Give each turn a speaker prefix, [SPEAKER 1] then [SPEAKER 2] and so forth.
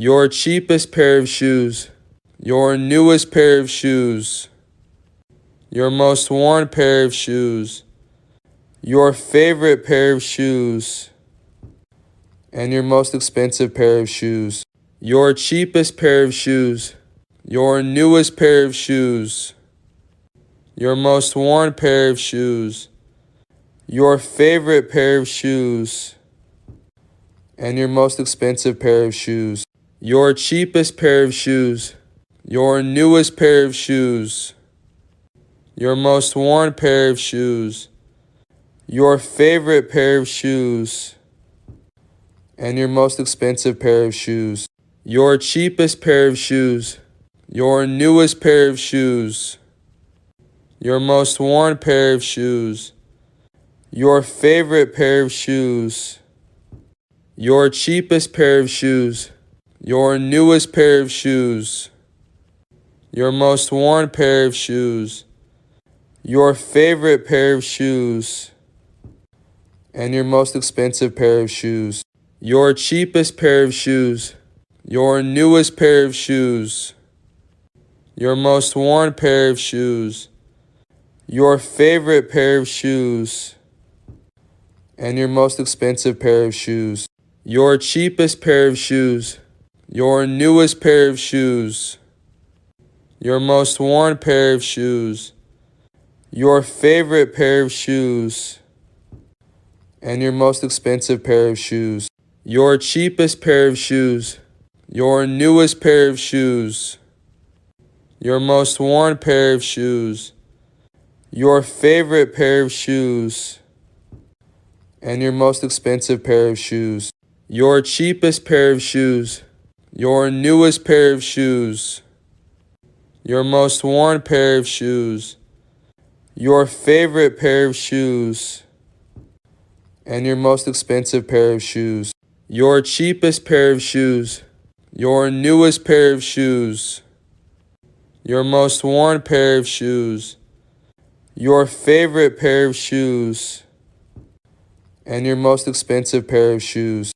[SPEAKER 1] your cheapest pair of shoes, your newest pair of shoes, your most worn pair of shoes, your favorite pair of shoes, and your most expensive pair of shoes, your cheapest pair of shoes, your newest pair of shoes, your most worn pair of shoes, your favorite pair of shoes, and your most expensive pair of shoes, your cheapest pair of shoes, your newest pair of shoes, your most worn pair of shoes, your favorite pair of shoes, and your most expensive pair of shoes, your cheapest pair of shoes, your newest pair of shoes, your most worn pair of shoes, your favorite pair of shoes, your cheapest pair of shoes, your newest pair of shoes, your most worn pair of shoes, your favorite pair of shoes, and your most expensive pair of shoes, your cheapest pair of shoes, your newest pair of shoes, your most worn pair of shoes, your favorite pair of shoes, and your most expensive pair of shoes, your cheapest pair of shoes, your newest pair of shoes, your most worn pair of shoes, your favorite pair of shoes, and your most expensive pair of shoes, your cheapest pair of shoes, your newest pair of shoes, your most worn pair of shoes, your favorite pair of shoes, and your most expensive pair of shoes, your cheapest pair of shoes, your newest pair of shoes, your most worn pair of shoes, your favorite pair of shoes, and your most expensive pair of shoes, your cheapest pair of shoes, your newest pair of shoes, your most worn pair of shoes, your favorite pair of shoes, and your most expensive pair of shoes,